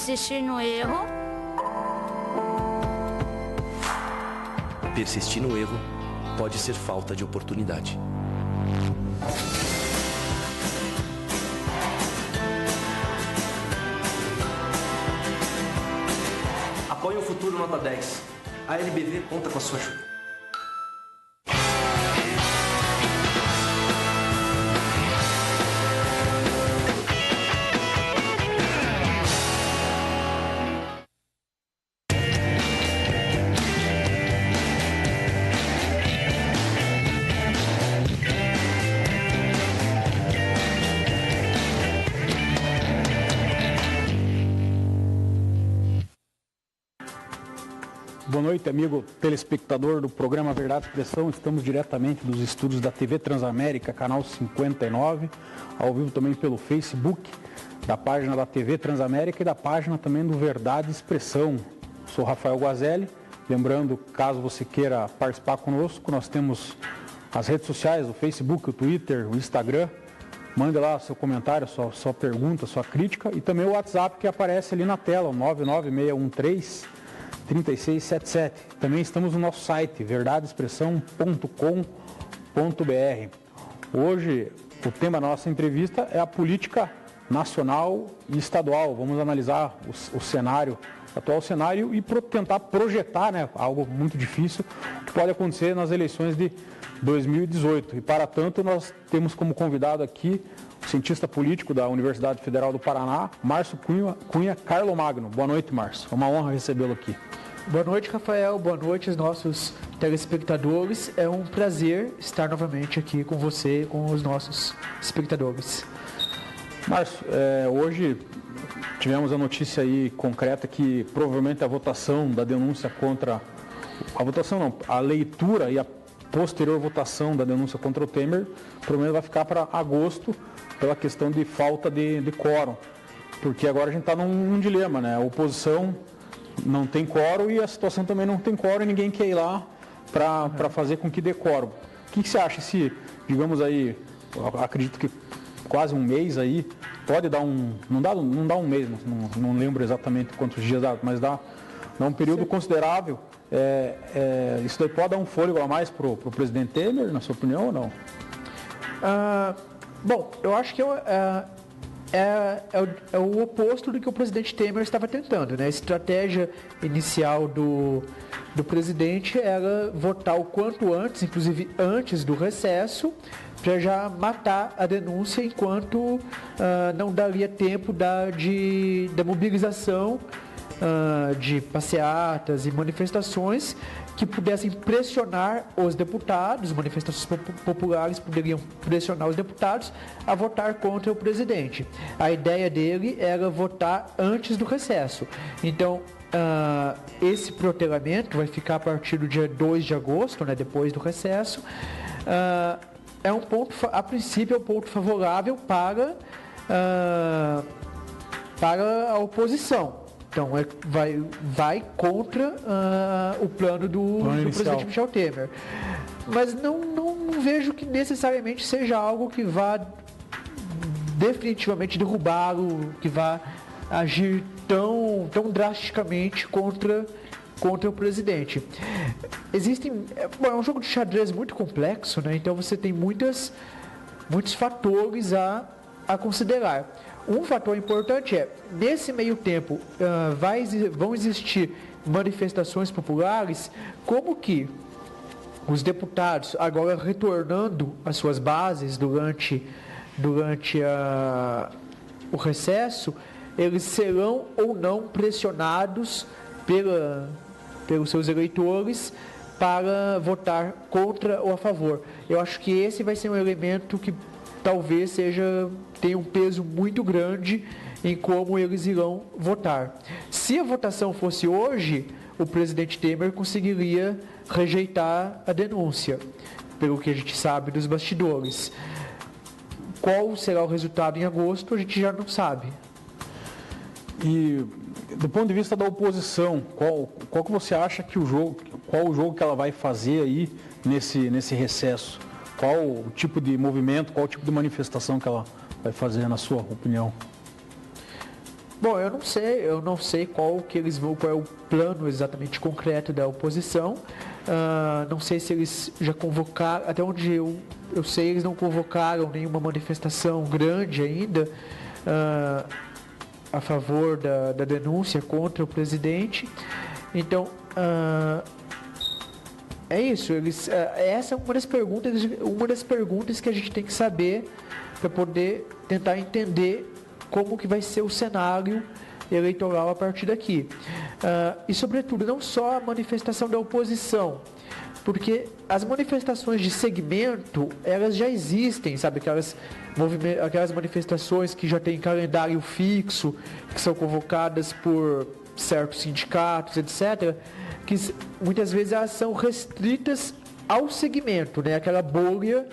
Persistir no erro. Persistir no erro pode ser falta de oportunidade. Apoie o futuro nota 10. A LBV conta com a sua ajuda. Boa noite, amigo telespectador do programa Verdade e Expressão. Estamos diretamente dos estúdios da TV Transamérica, canal 59, ao vivo também pelo Facebook, da página da TV Transamérica e da página também do Verdade e Expressão. Sou Rafael Guazelli. Lembrando, caso você queira participar conosco, nós temos as redes sociais, o Facebook, o Twitter, o Instagram. Mande lá seu comentário, sua pergunta, sua crítica e também o WhatsApp que aparece ali na tela, o 99613-3677. Também estamos no nosso site, verdadeexpressão.com.br. Hoje, o tema da nossa entrevista é a política nacional e estadual. Vamos analisar o cenário, o atual cenário e tentar projetar, né, algo muito difícil que pode acontecer nas eleições de 2018. E, para tanto, nós temos como convidado aqui o cientista político da Universidade Federal do Paraná, Márcio Cunha Carlomagno. Boa noite, Márcio. É uma honra recebê-lo aqui. Boa noite, Rafael. Boa noite aos nossos telespectadores. É um prazer estar novamente aqui com você e com os nossos espectadores. Márcio, hoje tivemos a notícia aí concreta que provavelmente a votação da denúncia contra... A votação não, a leitura e a posterior votação da denúncia contra o Temer provavelmente vai ficar para agosto pela questão de falta de quórum. Porque agora a gente está num dilema, né? A oposição não tem quórum e a situação também não tem quórum e ninguém quer ir lá para fazer com que dê quórum. O que você acha se, digamos aí, acredito que quase um mês aí, pode dar não dá um mês, não lembro exatamente quantos dias dá, mas dá um período considerável. Isso daí pode dar um fôlego a mais para o presidente Temer, na sua opinião, ou não? Bom, eu acho que é o oposto do que o presidente Temer estava tentando, né? A estratégia inicial do presidente era votar o quanto antes, inclusive antes do recesso, para já matar a denúncia enquanto não daria tempo da mobilização de passeatas e manifestações que pudessem pressionar os deputados. Manifestações populares poderiam pressionar os deputados a votar contra o presidente. A ideia dele era votar antes do recesso. Então, esse protelamento vai ficar a partir do dia 2 de agosto, né, depois do recesso. É um ponto, a princípio, é um ponto favorável para a oposição. Então, vai contra o plano do presidente Michel Temer. Mas não vejo que necessariamente seja algo que vá definitivamente derrubá-lo, que vá agir tão drasticamente contra o presidente. É um jogo de xadrez muito complexo, né? Então você tem muitos fatores a considerar. Um fator importante é, nesse meio tempo, vão existir manifestações populares, como que os deputados, agora retornando às suas bases durante o recesso, eles serão ou não pressionados pelos seus eleitores para votar contra ou a favor. Eu acho que esse vai ser um elemento que talvez tenha um peso muito grande em como eles irão votar. Se a votação fosse hoje, o presidente Temer conseguiria rejeitar a denúncia, pelo que a gente sabe dos bastidores. Qual será o resultado em agosto, a gente já não sabe. E do ponto de vista da oposição, qual que você acha que qual o jogo que ela vai fazer aí nesse recesso? Qual o tipo de movimento, qual o tipo de manifestação que ela vai fazer, na sua opinião? Bom, eu não sei qual é o plano exatamente concreto da oposição. Não sei se eles já convocaram, até onde eu sei, eles não convocaram nenhuma manifestação grande ainda a favor da denúncia contra o presidente. Então, é isso. Essa é uma das perguntas que a gente tem que saber para poder tentar entender como que vai ser o cenário eleitoral a partir daqui. E, sobretudo, não só a manifestação da oposição, porque as manifestações de segmento, elas já existem, sabe? Aquelas manifestações que já têm calendário fixo, que são convocadas por certos sindicatos, etc., que muitas vezes elas são restritas ao segmento, né? Aquela bolha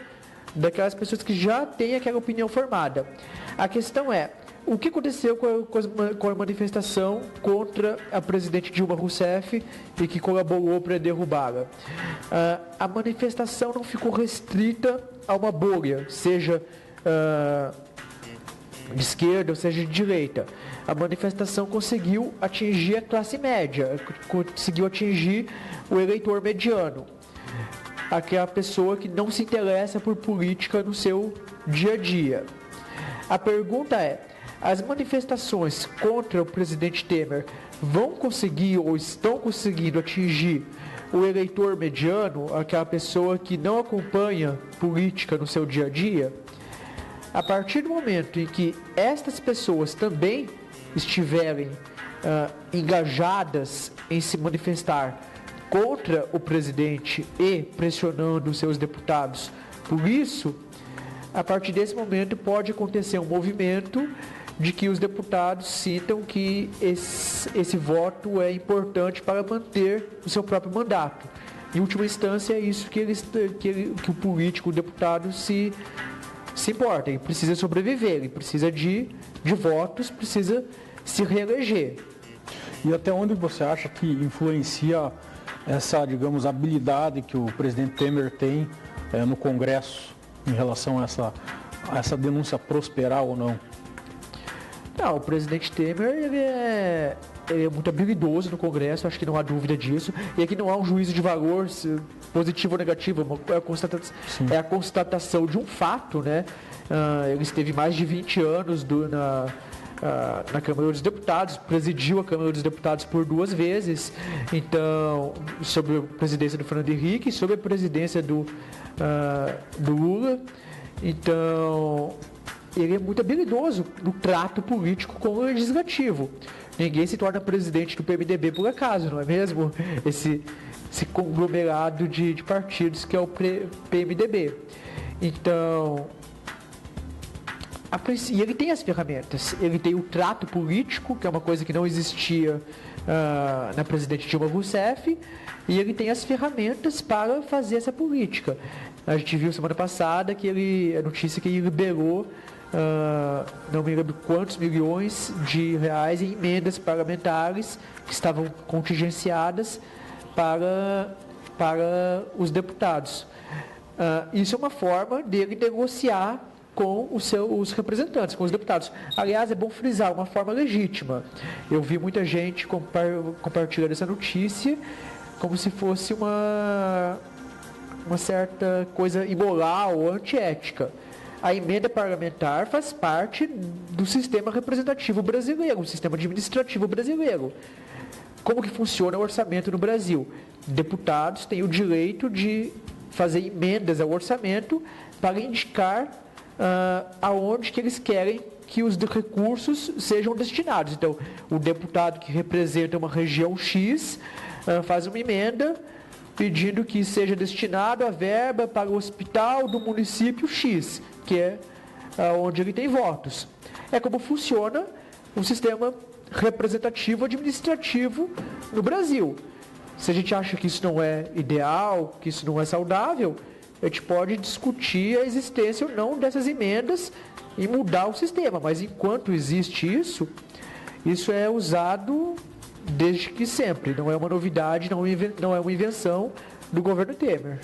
daquelas pessoas que já têm aquela opinião formada. A questão é, o que aconteceu com a manifestação contra a presidente Dilma Rousseff e que colaborou para derrubá-la? A manifestação não ficou restrita a uma bolha, seja de esquerda ou seja de direita. A manifestação conseguiu atingir a classe média, conseguiu atingir o eleitor mediano, aquela pessoa que não se interessa por política no seu dia a dia. A pergunta é, as manifestações contra o presidente Temer vão conseguir ou estão conseguindo atingir o eleitor mediano, aquela pessoa que não acompanha política no seu dia a dia? A partir do momento em que estas pessoas também estiverem engajadas em se manifestar contra o presidente e pressionando os seus deputados por isso, a partir desse momento pode acontecer um movimento de que os deputados sintam que esse voto é importante para manter o seu próprio mandato. Em última instância, é isso que o político, o deputado, se importa. Ele precisa sobreviver, ele precisa de votos, precisa se reeleger. E até onde você acha que influencia essa, digamos, habilidade que o presidente Temer tem no Congresso em relação a essa denúncia prosperar ou não? Não, o presidente Temer ele é muito habilidoso no Congresso, acho que não há dúvida disso. E aqui não há um juízo de valor positivo ou negativo, é a constatação de um fato, né? Ele esteve mais de 20 anos na Câmara dos Deputados, presidiu a Câmara dos Deputados por 2 vezes, então, sob a presidência do Fernando Henrique e sob a presidência do Lula. Então, ele é muito habilidoso no trato político com o legislativo. Ninguém se torna presidente do PMDB por acaso, não é mesmo? Esse conglomerado de partidos que é o PMDB. Então, e ele tem as ferramentas. Ele tem o trato político, que é uma coisa que não existia na presidente Dilma Rousseff, e ele tem as ferramentas para fazer essa política. A gente viu semana passada a notícia que ele liberou não me lembro quantos milhões de reais em emendas parlamentares que estavam contingenciadas para os deputados. Isso é uma forma dele negociar com os representantes, com os deputados. Aliás, é bom frisar, uma forma legítima. Eu vi muita gente compartilhando essa notícia como se fosse uma certa coisa imoral ou antiética. A emenda parlamentar faz parte do sistema representativo brasileiro, o sistema administrativo brasileiro. Como que funciona o orçamento no Brasil? Deputados têm o direito de fazer emendas ao orçamento para indicar aonde que eles querem que os recursos sejam destinados. Então, o deputado que representa uma região X faz uma emenda pedindo que seja destinado a verba para o hospital do município X, que é onde ele tem votos. É como funciona o sistema representativo administrativo no Brasil. Se a gente acha que isso não é ideal, que isso não é saudável, a gente pode discutir a existência ou não dessas emendas e mudar o sistema. Mas enquanto existe isso é usado desde que sempre. Não é uma novidade, não é uma invenção do governo Temer.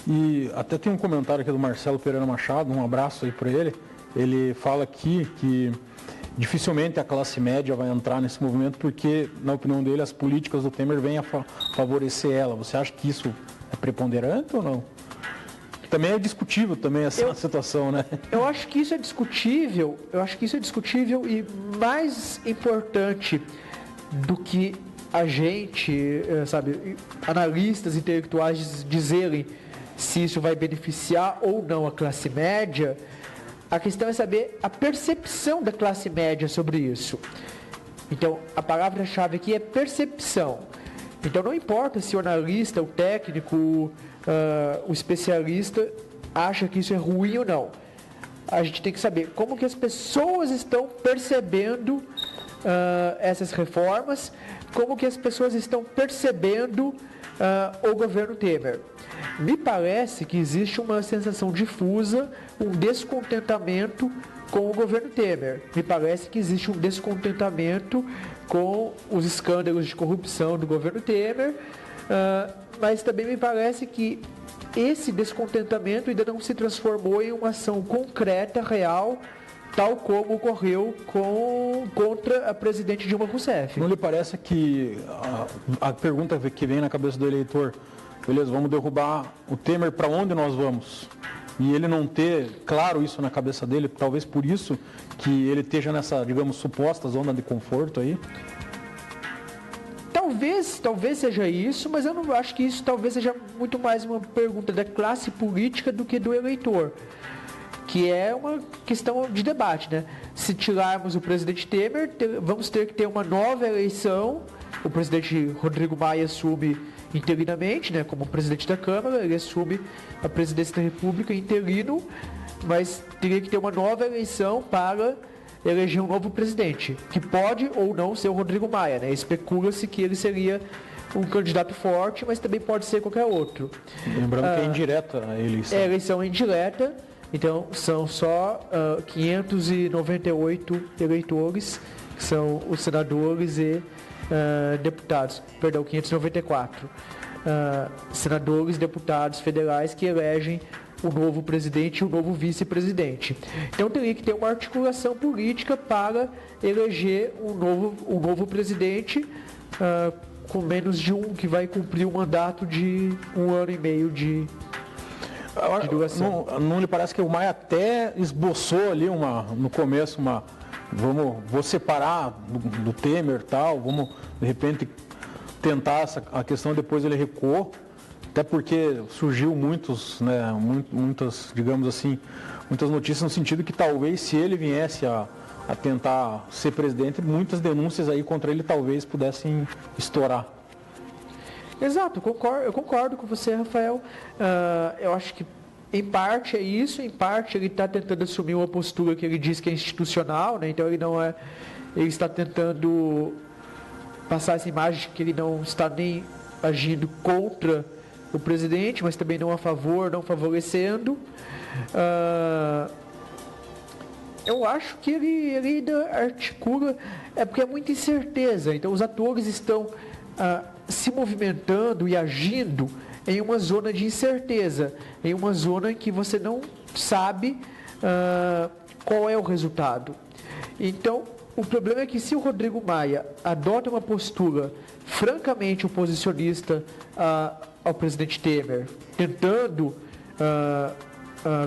E até tem um comentário aqui do Marcelo Pereira Machado, um abraço aí para ele. Ele fala aqui que dificilmente a classe média vai entrar nesse movimento porque, na opinião dele, as políticas do Temer vêm a favorecer ela. Você acha que isso é preponderante ou não? Também é discutível também essa situação, né? Eu acho que isso é discutível, e mais importante do que a gente, analistas intelectuais dizerem se isso vai beneficiar ou não a classe média, a questão é saber a percepção da classe média sobre isso. Então, a palavra-chave aqui é percepção. Então, não importa se o analista, o técnico, o especialista acha que isso é ruim ou não. A gente tem que saber como que as pessoas estão percebendo essas reformas, como que as pessoas estão percebendo o governo Temer. Me parece que existe uma sensação difusa, um descontentamento com o governo Temer. Me parece que existe um descontentamento com os escândalos de corrupção do governo Temer, mas também me parece que esse descontentamento ainda não se transformou em uma ação concreta, real, tal como ocorreu contra a presidente Dilma Rousseff. Não lhe parece que a pergunta que vem na cabeça do eleitor, beleza, vamos derrubar o Temer, para onde nós vamos? E ele não ter claro isso na cabeça dele, talvez por isso que ele esteja nessa, digamos, suposta zona de conforto aí? Talvez seja isso, mas eu não acho que isso talvez seja muito mais uma pergunta da classe política do que do eleitor, que é uma questão de debate, né? Se tirarmos o presidente Temer, vamos ter que ter uma nova eleição. O presidente Rodrigo Maia assume interinamente, né, como presidente da Câmara, ele assume a presidência da República interino, mas teria que ter uma nova eleição para eleger um novo presidente, que pode ou não ser o Rodrigo Maia, né? Especula-se que ele seria um candidato forte, mas também pode ser qualquer outro. Lembrando que é indireta a eleição. É eleição indireta, então são só 598 eleitores, que são os senadores e deputados, 594 senadores e deputados federais que elegem o novo presidente e o novo vice-presidente. Então teria que ter uma articulação política para eleger um novo presidente com menos de um, que vai cumprir um mandato de 1 ano e meio de duração. Não lhe parece que o Maia até esboçou ali no começo vou separar do Temer, tal, vamos de repente tentar a questão, depois ele recuou, até porque surgiu muitas, digamos assim, muitas notícias no sentido que talvez se ele viesse a tentar ser presidente, muitas denúncias aí contra ele talvez pudessem estourar. Exato, eu concordo com você, Rafael. Eu acho que em parte é isso, em parte ele está tentando assumir uma postura que ele diz que é institucional, né? Então ele está tentando passar essa imagem de que ele não está nem agindo contra o presidente, mas também não a favor, não favorecendo. Eu acho que ele ainda articula, porque é muita incerteza. Então os atores estão se movimentando e agindo em uma zona de incerteza, em uma zona em que você não sabe qual é o resultado. Então, o problema é que se o Rodrigo Maia adota uma postura francamente oposicionista ao presidente Temer, tentando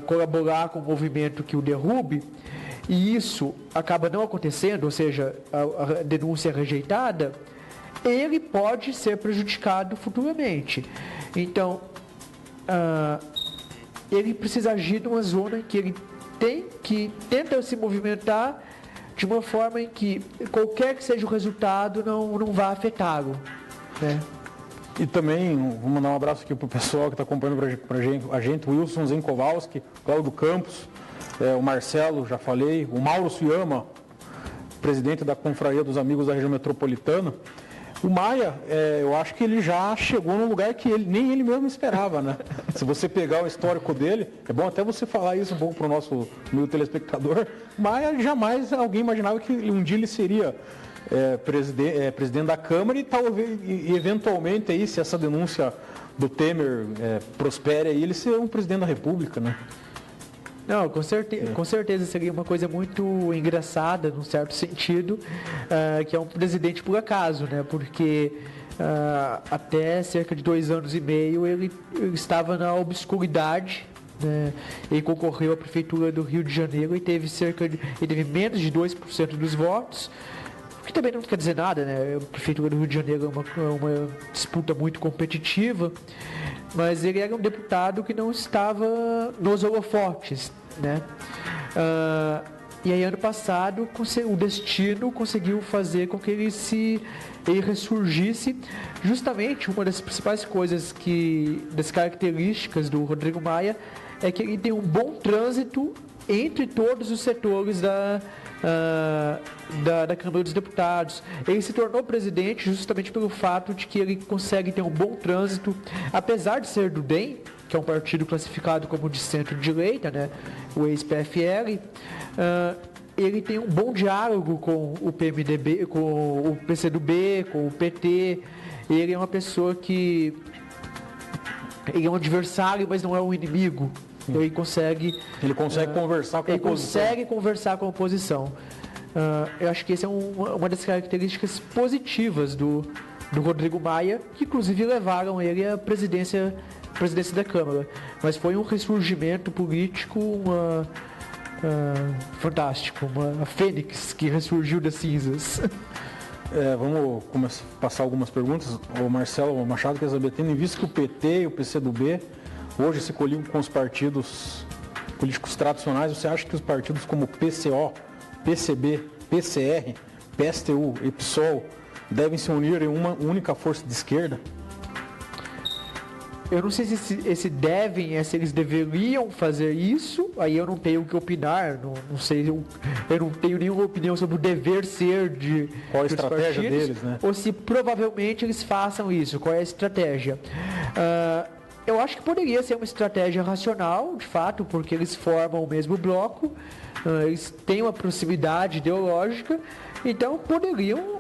colaborar com o movimento que o derrube, e isso acaba não acontecendo, ou seja, a denúncia é rejeitada, ele pode ser prejudicado futuramente. Então, ele precisa agir numa zona em que ele tenta se movimentar de uma forma em que qualquer que seja o resultado não vá afetá-lo, né? E também, vou mandar um abraço aqui para o pessoal que está acompanhando a gente, o Wilson Zenkowalski, Cláudio Campos, o Marcelo, já falei, o Mauro Suyama, presidente da Confraria dos Amigos da Região Metropolitana. O Maia, eu acho que ele já chegou num lugar que nem ele mesmo esperava, né? Se você pegar o histórico dele, é bom até você falar isso um pouco para o nosso telespectador, Maia jamais alguém imaginava que um dia ele seria presidente da Câmara e talvez, eventualmente, aí, se essa denúncia do Temer prospere, aí, ele ser um presidente da República, né? Não, com certeza seria uma coisa muito engraçada, num certo sentido, que é um presidente por acaso, né? Porque até cerca de 2 anos e meio ele estava na obscuridade, né? Ele concorreu à prefeitura do Rio de Janeiro e teve menos de 2% dos votos, que também não quer dizer nada, né? A prefeitura do Rio de Janeiro é uma disputa muito competitiva, mas ele era um deputado que não estava nos holofotes, né? E aí ano passado o destino conseguiu fazer com que ele ressurgisse. Justamente uma das principais coisas das características do Rodrigo Maia é que ele tem um bom trânsito entre todos os setores da Câmara dos Deputados. Ele se tornou presidente justamente pelo fato de que ele consegue ter um bom trânsito, apesar de ser do DEM, que é um partido classificado como de centro-direita, né, o ex-PFL, ele tem um bom diálogo com o PMDB, com o PCdoB, com o PT. Ele é uma pessoa que... ele é um adversário, mas não é um inimigo. Ele consegue conversar com a oposição. Ele consegue conversar com a oposição. Eu acho que essa é uma das características positivas do Rodrigo Maia, que inclusive levaram ele à presidência da Câmara. Mas foi um ressurgimento político fantástico, uma fênix que ressurgiu das cinzas. Vamos passar algumas perguntas. O Marcelo Machado quer saber, tendo em vista que o PT e o PCdoB hoje se coligam com os partidos políticos tradicionais, você acha que os partidos como PCO, PCB, PCR, PSTU e PSOL devem se unir em uma única força de esquerda? Eu não sei se eles deveriam fazer isso, aí eu não tenho o que opinar, não sei, eu não tenho nenhuma opinião sobre o dever ser de qual a estratégia partidos, deles, né? Ou se provavelmente eles façam isso, qual é a estratégia. Eu acho que poderia ser uma estratégia racional, de fato, porque eles formam o mesmo bloco, eles têm uma proximidade ideológica, então poderiam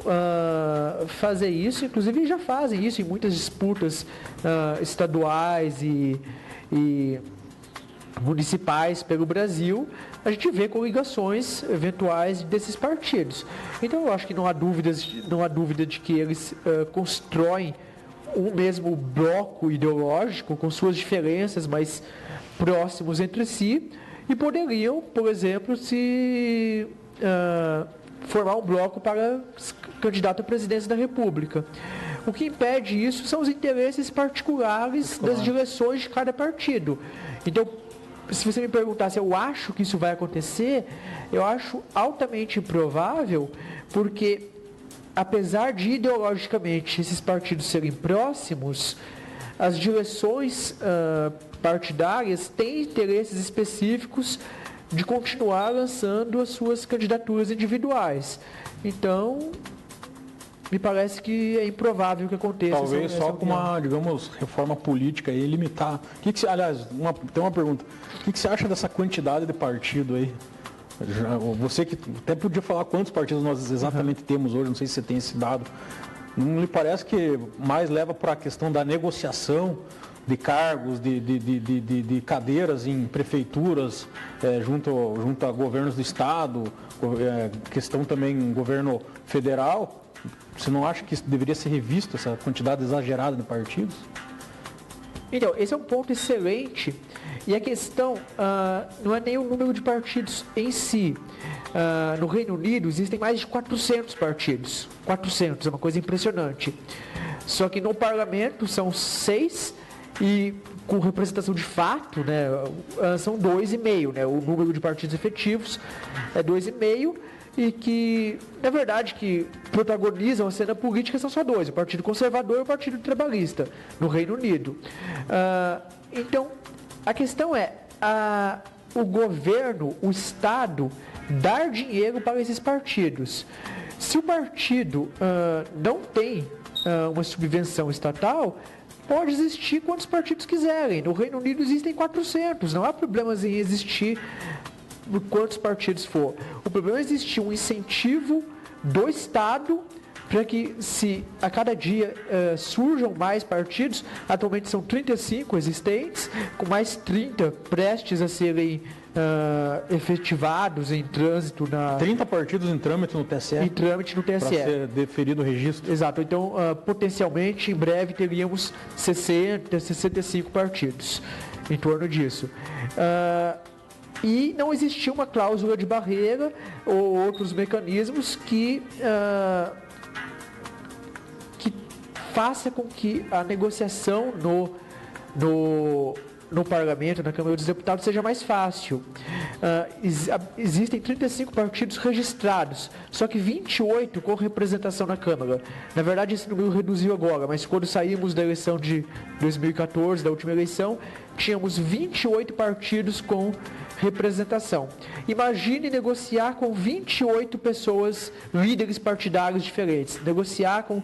fazer isso, inclusive já fazem isso em muitas disputas estaduais e municipais pelo Brasil. A gente vê coligações eventuais desses partidos. Então eu acho que não há dúvida de que eles constroem o mesmo bloco ideológico, com suas diferenças, mas próximos entre si, e poderiam, por exemplo, formar um bloco para candidato à presidência da República. O que impede isso são os interesses particulares das direções de cada partido. Então, se você me perguntar se eu acho que isso vai acontecer, eu acho altamente improvável, porque apesar de ideologicamente esses partidos serem próximos, as direções partidárias têm interesses específicos de continuar lançando as suas candidaturas individuais. Então, me parece que é improvável que aconteça. Talvez só com uma, digamos, reforma política e limitar. Aliás, tem uma pergunta. O que você acha dessa quantidade de partido aí? Você que até podia falar quantos partidos nós exatamente temos hoje, não sei se você tem esse dado. Não lhe parece que mais leva para a questão da negociação de cargos, de cadeiras em prefeituras, junto a governos do Estado, questão também em governo federal? Você não acha que isso deveria ser revisto, essa quantidade exagerada de partidos? Então, esse é um ponto excelente. E a questão não é nem o número de partidos em si. No Reino Unido existem mais de 400 partidos. 400, é uma coisa impressionante. Só que no parlamento são 6 e com representação de fato, né, são 2,5, né? O número de partidos efetivos é 2,5 e que, na verdade, que protagonizam a cena política são só 2, o Partido Conservador e o Partido Trabalhista, no Reino Unido. Então, a questão é o governo, o Estado, dar dinheiro para esses partidos. Se o partido não tem uma subvenção estatal, pode existir quantos partidos quiserem. No Reino Unido existem 400, não há problemas em existir quantos partidos for. O problema é existir um incentivo do Estado para que, se a cada dia surjam mais partidos, atualmente são 35 existentes, com mais 30 prestes a serem efetivados em trânsito 30 partidos em trâmite no TSE. Em trâmite no TSE. Para ser deferido o registro. Exato. Então, potencialmente, em breve, teríamos 60, 65 partidos em torno disso. E não existia uma cláusula de barreira ou outros mecanismos que faça com que a negociação no Parlamento, na Câmara dos Deputados, seja mais fácil. Existem 35 partidos registrados, só que 28 com representação na Câmara. Na verdade, esse número reduziu agora, mas quando saímos da eleição de 2014, da última eleição, tínhamos 28 partidos com representação. Imagine negociar com 28 pessoas, líderes partidários diferentes. Negociar com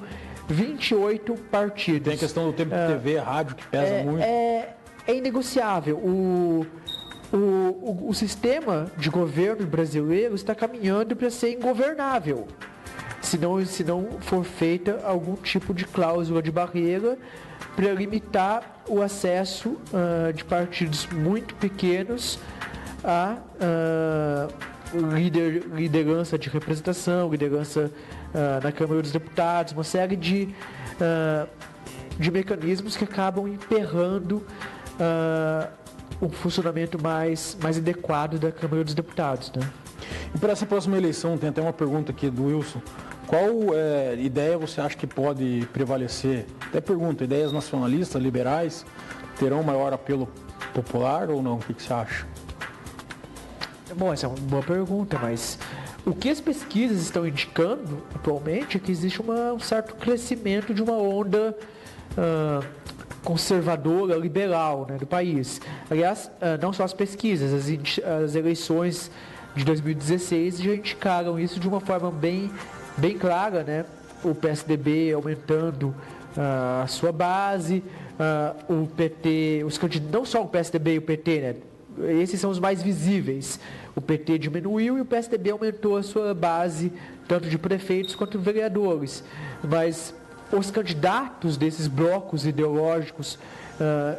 28 partidos. Tem a questão do tempo de TV, rádio, que pesa muito. É inegociável. O sistema de governo brasileiro está caminhando para ser ingovernável, se não for feita algum tipo de cláusula de barreira para limitar o acesso de partidos muito pequenos a liderança de representação, liderança na Câmara dos Deputados, uma série de mecanismos que acabam emperrando um funcionamento mais adequado da Câmara dos Deputados, né? E para essa próxima eleição, tem até uma pergunta aqui do Wilson. Qual ideia você acha que pode prevalecer? Até pergunta, ideias nacionalistas, liberais, terão maior apelo popular ou não? O que você acha? Bom, essa é uma boa pergunta, mas o que as pesquisas estão indicando atualmente é que existe um certo crescimento de uma onda conservadora, liberal, né, do país. Aliás, não só as pesquisas, as eleições de 2016 já indicaram isso de uma forma bem clara, né? O PSDB aumentando a sua base, o PT, não só o PSDB e o PT, né? Esses são os mais visíveis. O PT diminuiu e o PSDB aumentou a sua base, tanto de prefeitos quanto de vereadores. Mas os candidatos desses blocos ideológicos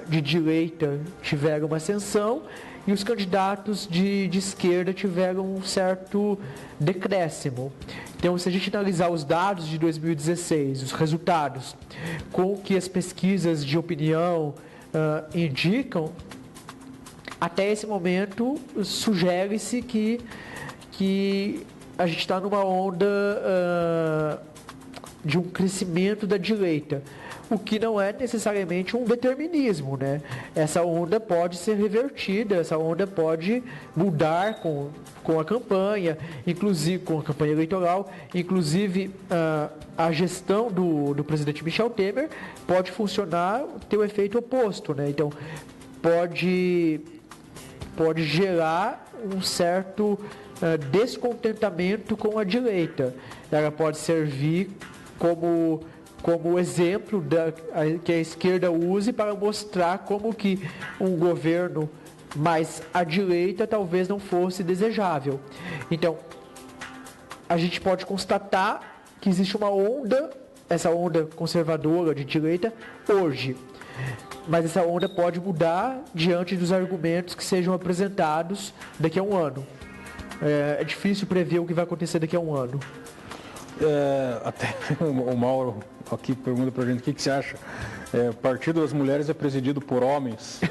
de direita tiveram uma ascensão e os candidatos de esquerda tiveram um certo decréscimo. Então, se a gente analisar os dados de 2016, os resultados, com o que as pesquisas de opinião indicam, até esse momento sugere-se que a gente está numa onda de um crescimento da direita, o que não é necessariamente um determinismo, né? Essa onda pode ser revertida, essa onda pode mudar com a campanha, inclusive com a campanha eleitoral, inclusive a gestão do presidente Michel Temer pode funcionar, ter o efeito oposto, né? Então, pode gerar um certo descontentamento com a direita. Ela pode servir como exemplo que a esquerda use para mostrar como que um governo mais à direita talvez não fosse desejável. Então, a gente pode constatar que existe uma onda, essa onda conservadora de direita, hoje. Mas essa onda pode mudar diante dos argumentos que sejam apresentados daqui a um ano. É difícil prever o que vai acontecer daqui a um ano. Até o Mauro aqui pergunta pra gente o que você acha. O Partido das Mulheres é presidido por homens?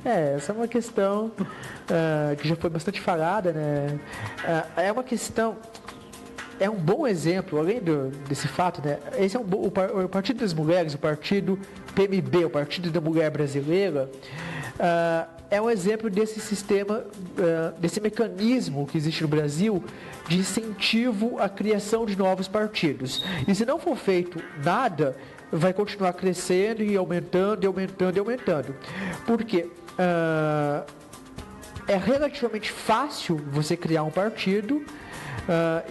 Essa é uma questão que já foi bastante falada, né? É uma questão, é um bom exemplo, além desse fato, né? Esse é o Partido das Mulheres, o Partido PMB, o Partido da Mulher Brasileira, é um exemplo desse sistema, desse mecanismo que existe no Brasil de incentivo à criação de novos partidos. E se não for feito nada, vai continuar crescendo e aumentando, e aumentando, e aumentando. Porque é relativamente fácil você criar um partido,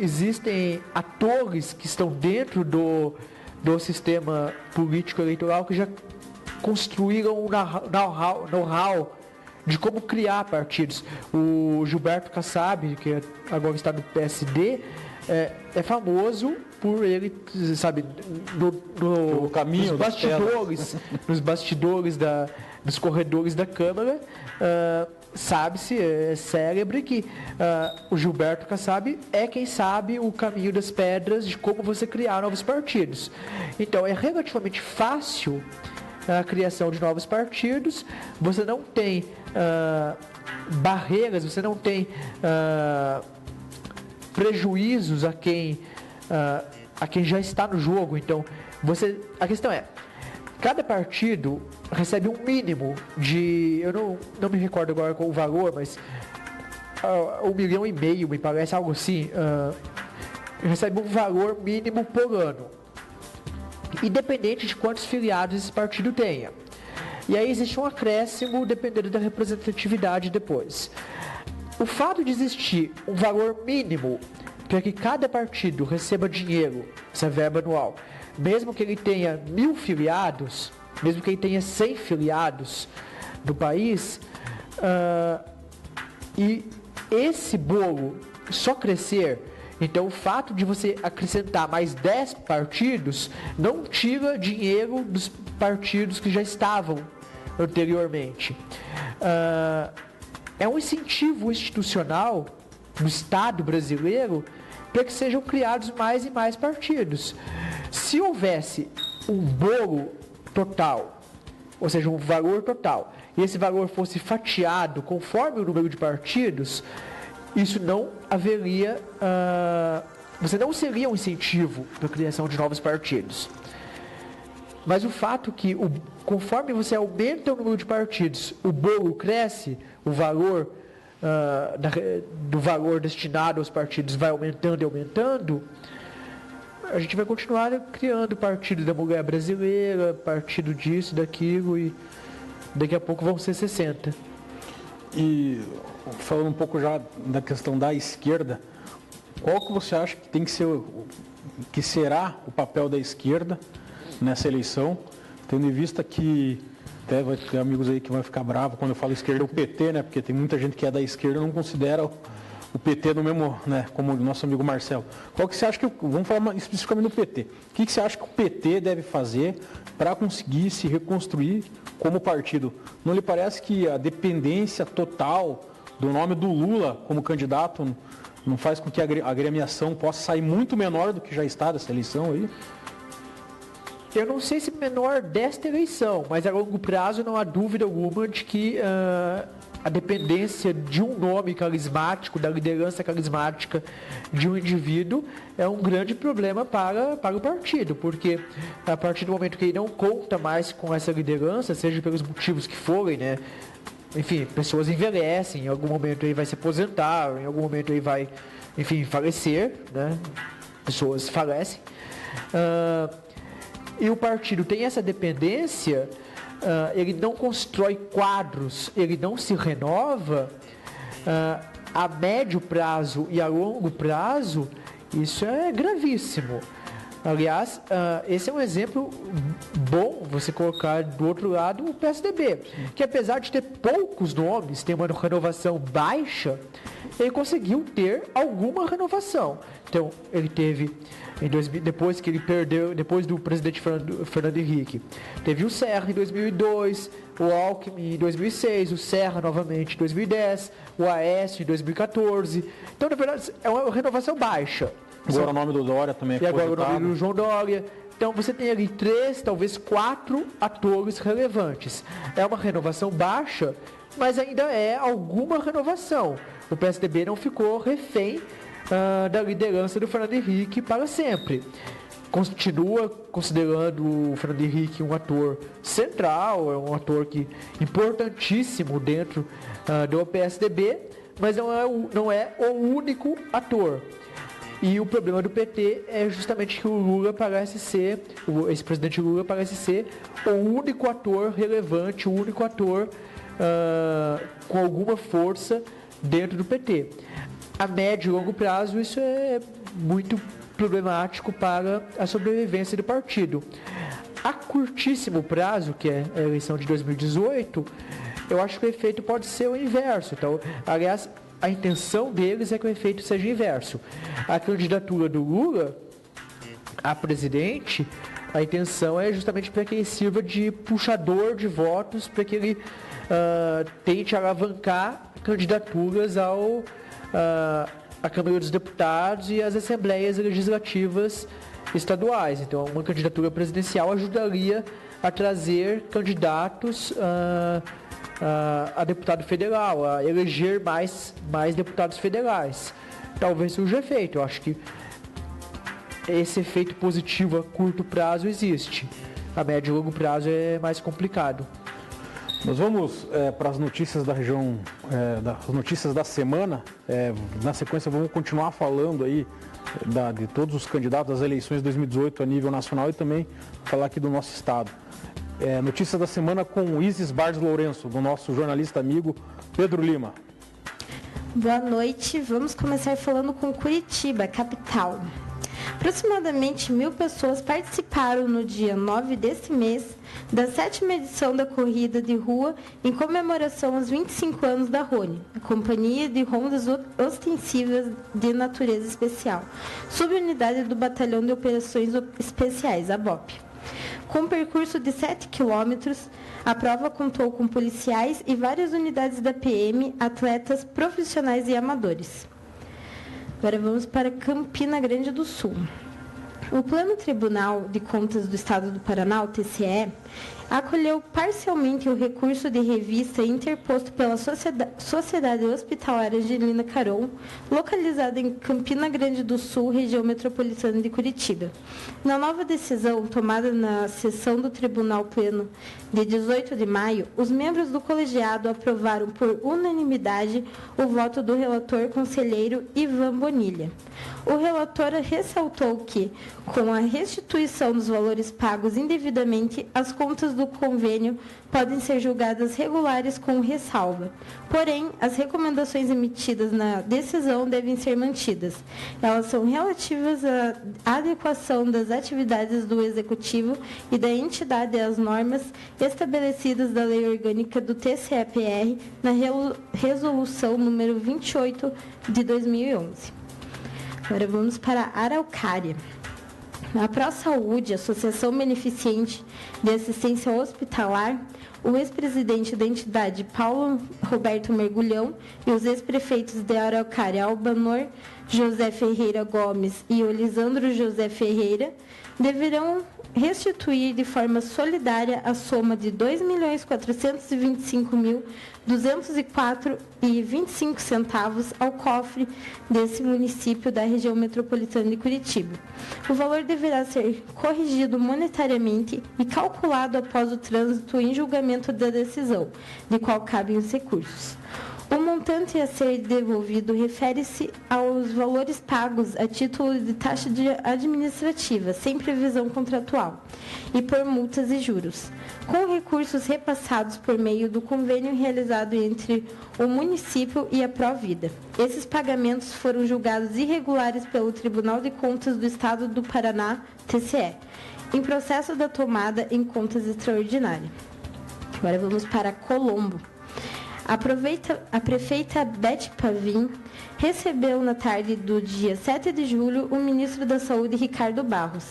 existem atores que estão dentro do sistema político eleitoral que já construíram um know-how de como criar partidos. O Gilberto Kassab, que agora está no PSD, é famoso por ele, sabe, o caminho nos bastidores dos corredores da Câmara, sabe-se, é célebre, que o Gilberto Kassab é quem sabe o caminho das pedras de como você criar novos partidos. Então, é relativamente fácil a criação de novos partidos, você não tem barreiras, você não tem prejuízos a quem já está no jogo. Então, a questão é, cada partido recebe um mínimo de, eu não me recordo agora qual o valor, mas 1,5 milhão, me parece, algo assim, recebe um valor mínimo por ano, independente de quantos filiados esse partido tenha. E aí existe um acréscimo dependendo da representatividade depois. O fato de existir um valor mínimo para que cada partido receba dinheiro, essa verba anual, mesmo que ele tenha 1.000 filiados, mesmo que ele tenha 100 filiados no país, e esse bolo só crescer, então o fato de você acrescentar mais 10 partidos não tira dinheiro dos partidos que já estavam anteriormente. É um incentivo institucional no Estado brasileiro para que sejam criados mais e mais partidos. Se houvesse um bolo total, ou seja, um valor total, e esse valor fosse fatiado conforme o número de partidos, isso não haveria, você não seria um incentivo para a criação de novos partidos. Mas o fato que, conforme você aumenta o número de partidos, o bolo cresce, o valor do valor destinado aos partidos vai aumentando e aumentando, a gente vai continuar criando partido da mulher brasileira, partido disso, daquilo, e daqui a pouco vão ser 60. E falando um pouco já da questão da esquerda, qual que você acha que tem que ser, que será o papel da esquerda nessa eleição, tendo em vista que até vai ter amigos aí que vão ficar bravos quando eu falo esquerda, o PT, né? Porque tem muita gente que é da esquerda e não considera o PT no mesmo, né? Como o nosso amigo Marcelo. Qual que você acha que, vamos falar especificamente do PT, o que você acha que o PT deve fazer para conseguir se reconstruir como partido? Não lhe parece que a dependência total do nome do Lula como candidato não faz com que a agremiação possa sair muito menor do que já está dessa eleição aí? Eu não sei se menor desta eleição, mas a longo prazo não há dúvida alguma de que a dependência de um nome carismático, da liderança carismática de um indivíduo, é um grande problema para o partido, porque a partir do momento que ele não conta mais com essa liderança, seja pelos motivos que forem, né? Enfim, pessoas envelhecem, em algum momento ele vai se aposentar, em algum momento ele vai, enfim, falecer, né? Pessoas falecem. E o partido tem essa dependência, ele não constrói quadros, ele não se renova, a médio prazo e a longo prazo, isso é gravíssimo. Aliás, esse é um exemplo bom, você colocar do outro lado o PSDB, que apesar de ter poucos nomes, ter uma renovação baixa, ele conseguiu ter alguma renovação. Então, ele teve, depois que ele perdeu, depois do presidente Fernando Henrique, teve o Serra em 2002, o Alckmin em 2006, o Serra novamente em 2010, o Aécio em 2014. Então, na verdade, é uma renovação baixa. Agora o nome do Dória também é agora o nome do João Dória. Então você tem ali 3, talvez 4 atores relevantes. É uma renovação baixa, mas ainda é alguma renovação. O PSDB não ficou refém da liderança do Fernando Henrique para sempre. Continua considerando o Fernando Henrique um ator central, é um ator importantíssimo dentro do PSDB, mas não é o único ator. E o problema do PT é justamente que o Lula parece ser, esse presidente Lula parece ser o único ator relevante, o único ator com alguma força dentro do PT. A médio e longo prazo isso é muito problemático para a sobrevivência do partido. A curtíssimo prazo, que é a eleição de 2018, eu acho que o efeito pode ser o inverso. Então, aliás, a intenção deles é que o efeito seja inverso. A candidatura do Lula a presidente, a intenção é justamente para que ele sirva de puxador de votos, para que ele tente alavancar candidaturas à Câmara dos Deputados e às Assembleias Legislativas estaduais. Então, uma candidatura presidencial ajudaria a trazer candidatos a deputado federal, a eleger mais deputados federais. Talvez seja efeito. Eu acho que esse efeito positivo a curto prazo existe. A médio e longo prazo é mais complicado. Nós vamos para as notícias da região, das notícias da semana. Na sequência, vamos continuar falando aí de todos os candidatos às eleições de 2018 a nível nacional e também falar aqui do nosso estado. Notícias da semana com Isis Barros Lourenço, do nosso jornalista amigo Pedro Lima. Boa noite, vamos começar falando com Curitiba, capital. Aproximadamente 1.000 pessoas participaram no dia 9 deste mês da 7ª edição da corrida de rua em comemoração aos 25 anos da Rony, a Companhia de Rondas Ostensivas de Natureza Especial, subunidade do Batalhão de Operações Especiais, a BOP. Com um percurso de 7 quilômetros, a prova contou com policiais e várias unidades da PM, atletas profissionais e amadores. Agora vamos para Campina Grande do Sul. O Plano Tribunal de Contas do Estado do Paraná, o TCE, acolheu parcialmente o recurso de revista interposto pela Sociedade Hospitalar Angelina Caron, localizada em Campina Grande do Sul, região metropolitana de Curitiba. Na nova decisão tomada na sessão do Tribunal Pleno de 18 de maio, os membros do colegiado aprovaram por unanimidade o voto do relator conselheiro Ivan Bonilha. O relator ressaltou que, com a restituição dos valores pagos indevidamente, as contas do convênio podem ser julgadas regulares com ressalva. Porém, as recomendações emitidas na decisão devem ser mantidas. Elas são relativas à adequação das atividades do Executivo e da entidade às normas estabelecidas da Lei Orgânica do TCE-PR na Resolução número 28 de 2011. Agora vamos para a Araucária. A ProSaúde, Associação Beneficente de Assistência Hospitalar, o ex-presidente da entidade, Paulo Roberto Mergulhão, e os ex-prefeitos de Araucária, Albanor José Ferreira Gomes e Olisandro José Ferreira, deverão restituir de forma solidária a soma de R$ 2.425.204,25 ao cofre desse município da região metropolitana de Curitiba. O valor deverá ser corrigido monetariamente e calculado após o trânsito em julgamento da decisão, de qual cabem os recursos. O montante a ser devolvido refere-se aos valores pagos a título de taxa administrativa, sem previsão contratual, e por multas e juros, com recursos repassados por meio do convênio realizado entre o município e a Provida. Esses pagamentos foram julgados irregulares pelo Tribunal de Contas do Estado do Paraná, TCE, em processo da tomada em contas extraordinária. Agora vamos para Colombo. A prefeita Beth Pavin recebeu na tarde do dia 7 de julho o ministro da Saúde, Ricardo Barros.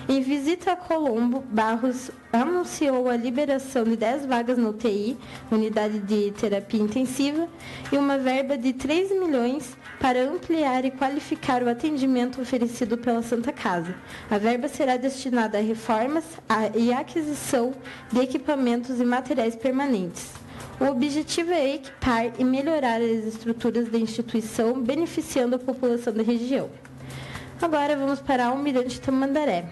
Em visita a Colombo, Barros anunciou a liberação de 10 vagas no UTI, unidade de terapia intensiva, e uma verba de 3 milhões para ampliar e qualificar o atendimento oferecido pela Santa Casa. A verba será destinada a reformas e aquisição de equipamentos e materiais permanentes. O objetivo é equipar e melhorar as estruturas da instituição, beneficiando a população da região. Agora vamos para Almirante Tamandaré.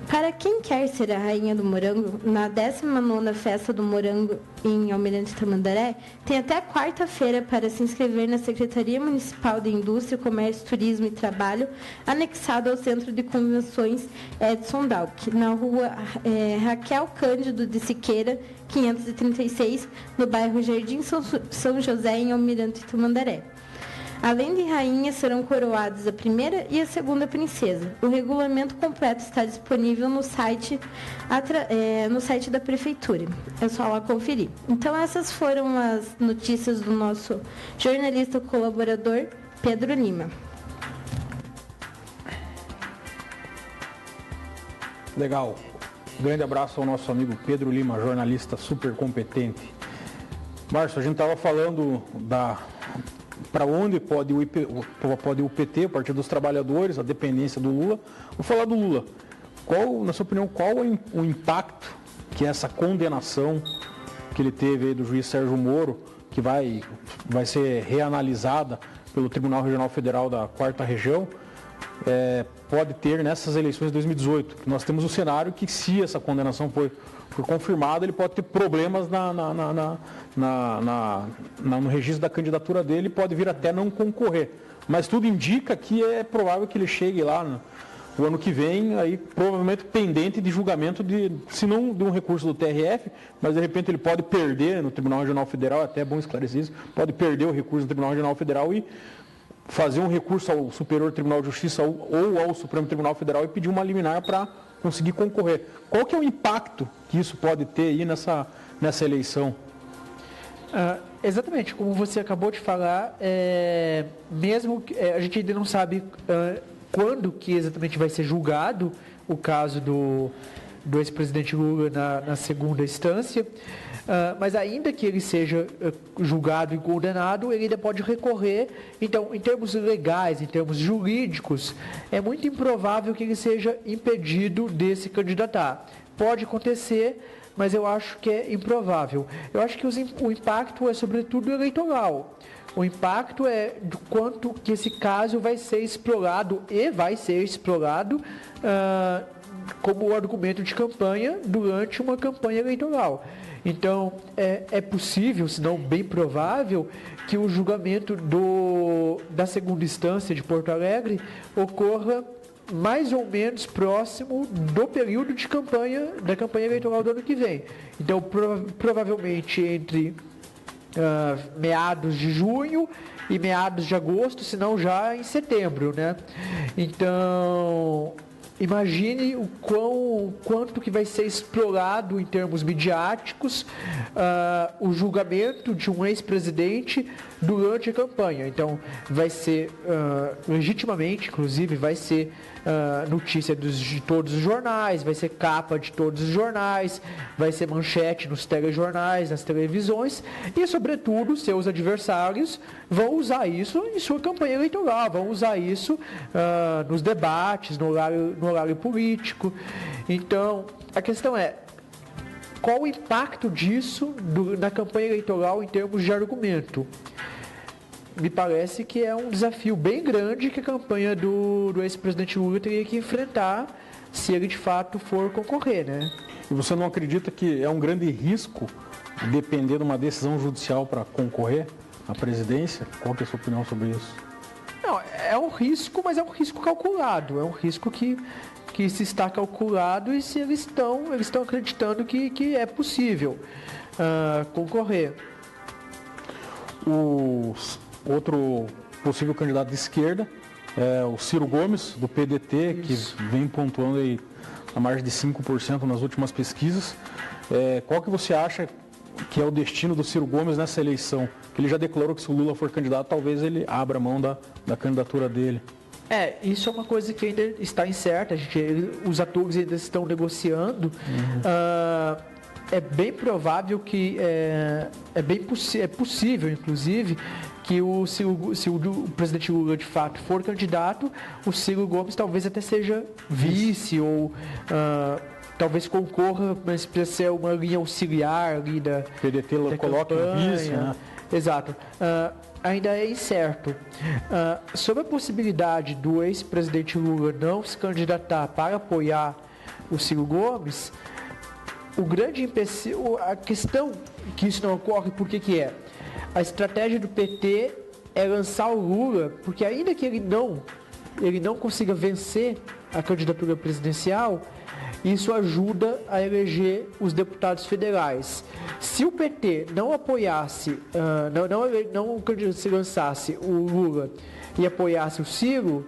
Para quem quer ser a rainha do morango, na 19ª Festa do Morango em Almirante Tamandaré, tem até quarta-feira para se inscrever na Secretaria Municipal de Indústria, Comércio, Turismo e Trabalho, anexado ao Centro de Convenções Edson Dalck, na rua Raquel Cândido de Siqueira, 536, no bairro Jardim São José, em Almirante Tamandaré. Além de rainha, serão coroadas a primeira e a segunda princesa. O regulamento completo está disponível no site da Prefeitura. É só lá conferir. Então, essas foram as notícias do nosso jornalista colaborador, Pedro Lima. Legal. Grande abraço ao nosso amigo Pedro Lima, jornalista super competente. Márcio, a gente estava falando para onde pode o PT, o Partido dos Trabalhadores, a dependência do Lula. Vou falar do Lula. Na sua opinião, qual é o impacto que essa condenação que ele teve aí do juiz Sérgio Moro, que vai ser reanalisada pelo Tribunal Regional Federal da 4ª Região, pode ter nessas eleições de 2018? Nós temos o cenário que, se essa condenação for confirmada, ele pode ter problemas no registro da candidatura dele, pode vir até não concorrer. Mas tudo indica que é provável que ele chegue lá o ano que vem, aí provavelmente pendente de julgamento, se não de um recurso do TRF, mas de repente ele pode perder no Tribunal Regional Federal, até é bom esclarecer isso, pode perder o recurso no Tribunal Regional Federal e fazer um recurso ao Superior Tribunal de Justiça ou ao Supremo Tribunal Federal e pedir uma liminar para conseguir concorrer. Qual que é o impacto que isso pode ter aí nessa eleição? Exatamente, como você acabou de falar, mesmo que a gente ainda não sabe quando que exatamente vai ser julgado o caso do ex-presidente Lula na segunda instância, mas ainda que ele seja julgado e condenado, ele ainda pode recorrer. Então, em termos legais, em termos jurídicos, é muito improvável que ele seja impedido de se candidatar. Pode acontecer, mas eu acho que é improvável. Eu acho que o impacto é sobretudo eleitoral. O impacto é do quanto que esse caso vai ser explorado como argumento de campanha durante uma campanha eleitoral. Então, é possível, se não bem provável, que o julgamento da segunda instância de Porto Alegre ocorra mais ou menos próximo do período da campanha eleitoral do ano que vem. Então, provavelmente entre meados de junho e meados de agosto, se não já em setembro, né? Então, imagine quanto que vai ser explorado em termos midiáticos o julgamento de um ex-presidente durante a campanha. Então, vai ser, legitimamente, inclusive, vai ser notícia de todos os jornais, vai ser capa de todos os jornais, vai ser manchete nos telejornais, nas televisões e, sobretudo, seus adversários vão usar isso em sua campanha eleitoral, vão usar isso nos debates, no horário político. Então, a questão é, qual o impacto disso na campanha eleitoral em termos de argumento? Me parece que é um desafio bem grande que a campanha do ex-presidente Lula teria que enfrentar se ele de fato for concorrer, né? E você não acredita que é um grande risco depender de uma decisão judicial para concorrer à presidência? Qual que é a sua opinião sobre isso? Não, é um risco, mas é um risco calculado. É um risco que se está calculado e se eles estão acreditando que é possível concorrer. Outro possível candidato de esquerda é o Ciro Gomes, do PDT, isso, que vem pontuando aí a margem de 5% nas últimas pesquisas. Qual que você acha que é o destino do Ciro Gomes nessa eleição? Que ele já declarou que, se o Lula for candidato, talvez ele abra mão da candidatura dele. Isso é uma coisa que ainda está incerta. Os atores ainda estão negociando. É bem provável que é possível, inclusive, que se o presidente Lula de fato for candidato, o Ciro Gomes talvez até seja vice ou talvez concorra, mas precisa ser uma linha auxiliar ali da PDT da coloca campanha. vice, né? Exato. Ainda é incerto. Sobre a possibilidade do ex-presidente Lula não se candidatar para apoiar o Ciro Gomes, o grande empecilho, a questão que isso não ocorre, por que é? A estratégia do PT é lançar o Lula, porque ainda que ele não consiga vencer a candidatura presidencial, isso ajuda a eleger os deputados federais. Se o PT não apoiasse, não se lançasse o Lula e apoiasse o Ciro,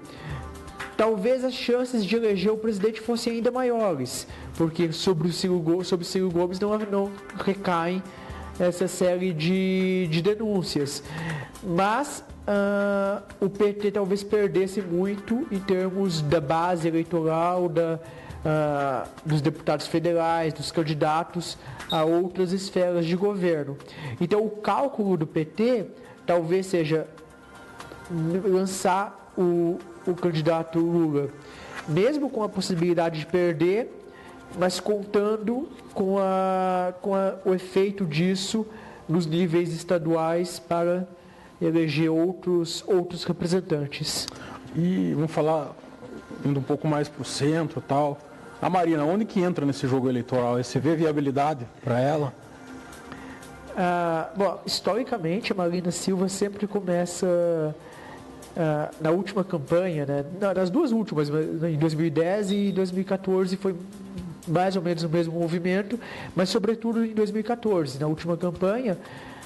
talvez as chances de eleger o presidente fossem ainda maiores, porque sobre o Ciro Gomes não recaem essa série de denúncias. Mas o PT talvez perdesse muito em termos da base eleitoral, dos deputados federais, dos candidatos a outras esferas de governo. Então, o cálculo do PT talvez seja lançar o candidato Lula, mesmo com a possibilidade de perder, mas contando com o efeito disso nos níveis estaduais para eleger outros representantes. E vamos falar, indo um pouco mais para o centro e tal, a Marina, onde que entra nesse jogo eleitoral? Você vê viabilidade para ela? Bom, historicamente, a Marina Silva sempre começa na última campanha, né? Nas duas últimas, em 2010 e 2014 foi mais ou menos o mesmo movimento, mas sobretudo em 2014, na última campanha,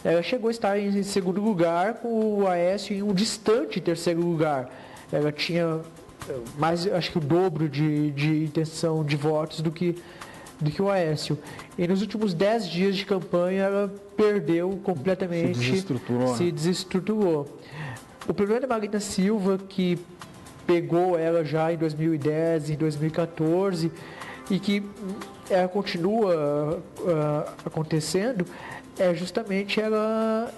ela chegou a estar em segundo lugar, com o Aécio em um distante terceiro lugar. Ela tinha mais, acho que o dobro de intenção de votos do que o Aécio. E nos últimos 10 dias de campanha ela perdeu completamente, se desestruturou. O problema da Marina Silva, que pegou ela já em 2010, em 2014, e que ela continua acontecendo, é justamente ela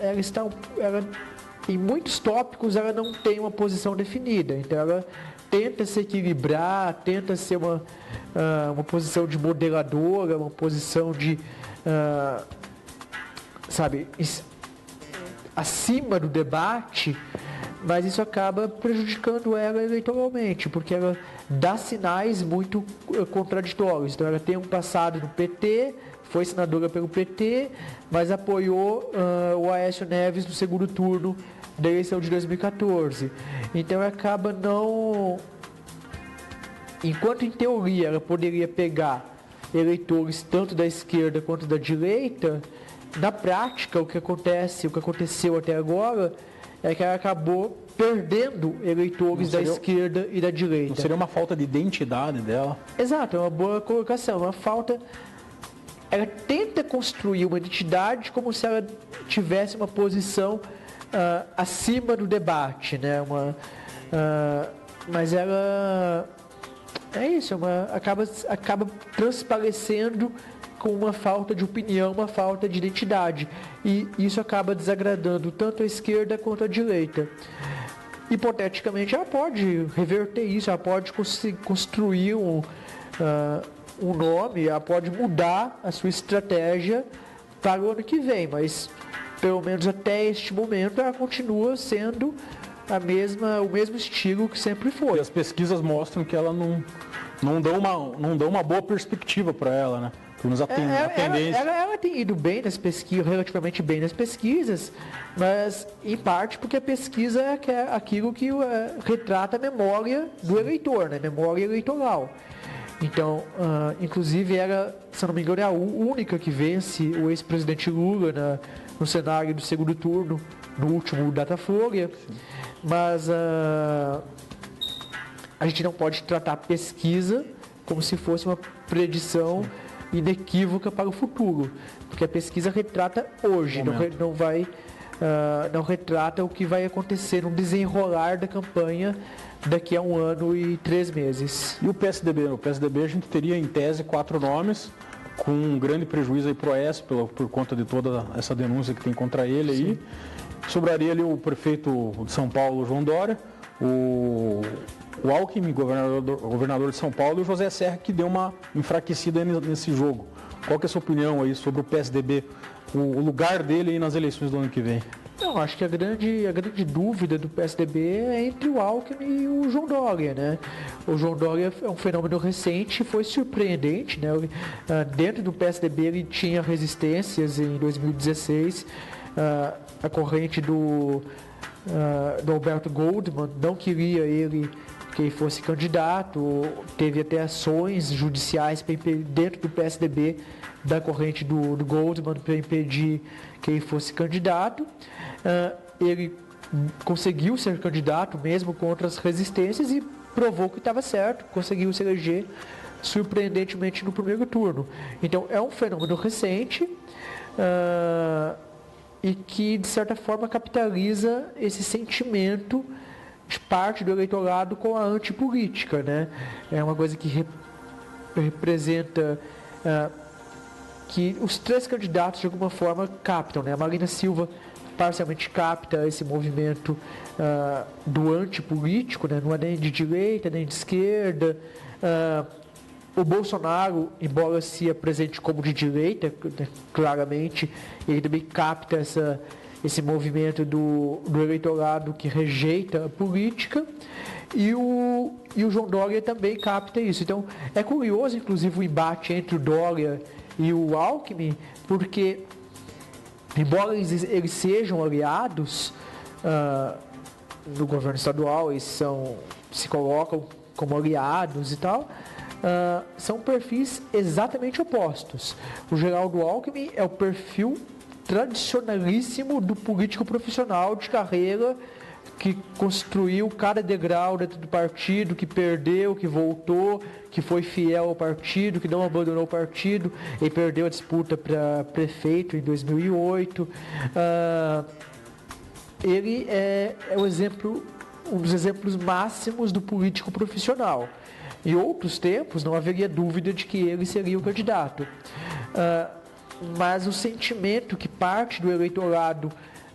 em muitos tópicos ela não tem uma posição definida. Então ela tenta se equilibrar, tenta ser uma posição de moderadora, uma posição de, acima do debate, mas isso acaba prejudicando ela eleitoralmente, porque ela dá sinais muito contraditórios. Então ela tem um passado no PT, foi senadora pelo PT, mas apoiou o Aécio Neves no segundo turno da eleição de 2014. Então ela acaba não... Enquanto em teoria ela poderia pegar eleitores tanto da esquerda quanto da direita, na prática o que aconteceu até agora é que ela acabou perdendo eleitores da esquerda e da direita. Não seria uma falta de identidade dela? Exato, é uma boa colocação, uma falta... Ela tenta construir uma identidade como se ela tivesse uma posição acima do debate, né? Mas ela... É isso, acaba transparecendo com uma falta de opinião, uma falta de identidade. E isso acaba desagradando tanto a esquerda quanto a direita. Hipoteticamente, ela pode reverter isso, ela pode construir um nome, ela pode mudar a sua estratégia para o ano que vem, mas pelo menos até este momento ela continua sendo o mesmo estilo que sempre foi. E as pesquisas mostram que ela não dão uma boa perspectiva para ela, né? Ela tem ido bem nas pesquisas, relativamente bem nas pesquisas, mas em parte porque a pesquisa é aquilo que retrata a memória do eleitor, né? Memória eleitoral. Então, inclusive ela, se não me engano, é a única que vence o ex-presidente Lula no cenário do segundo turno, no último Datafolha. Mas a gente não pode tratar a pesquisa como se fosse uma predição inequívoca para o futuro, porque a pesquisa retrata hoje, não retrata o que vai acontecer no desenrolar da campanha daqui a 1 ano e 3 meses. E o PSDB? O PSDB a gente teria em tese 4 nomes, com um grande prejuízo aí para o Aécio, por conta de toda essa denúncia que tem contra ele aí. Sobraria ali o prefeito de São Paulo, João Dória, o Alckmin, governador de São Paulo, e o José Serra, que deu uma enfraquecida nesse jogo. Qual que é a sua opinião aí sobre o PSDB, o lugar dele aí nas eleições do ano que vem? Não, acho que a grande dúvida do PSDB é entre o Alckmin e o João Dória, né? O João Dória é um fenômeno recente, foi surpreendente, né? Dentro do PSDB ele tinha resistências em 2016, a corrente do Alberto Goldman não queria que ele fosse candidato, teve até ações judiciais dentro do PSDB da corrente do Goldman para impedir que ele fosse candidato. Ele conseguiu ser candidato mesmo contra as resistências e provou que estava certo, conseguiu se eleger surpreendentemente no primeiro turno. Então é um fenômeno recente. e que, de certa forma, capitaliza esse sentimento de parte do eleitorado com a antipolítica, né? É uma coisa que representa que os três candidatos, de alguma forma, captam, né? A Marina Silva parcialmente capta esse movimento do antipolítico, né? Não é nem de direita, nem de esquerda. O Bolsonaro, embora se apresente como de direita, né, claramente, ele também capta esse movimento do eleitorado que rejeita a política, e o João Dória também capta isso. Então, é curioso, inclusive, o embate entre o Dória e o Alckmin, porque, embora eles sejam aliados no governo estadual, eles se colocam como aliados e tal, são perfis exatamente opostos. O Geraldo Alckmin é o perfil tradicionalíssimo do político profissional de carreira que construiu cada degrau dentro do partido, que perdeu, que voltou, que foi fiel ao partido, que não abandonou o partido. Ele perdeu a disputa para prefeito em 2008. Ele é um dos exemplos máximos do político profissional. Em outros tempos, não haveria dúvida de que ele seria o candidato. Mas o sentimento que parte do eleitorado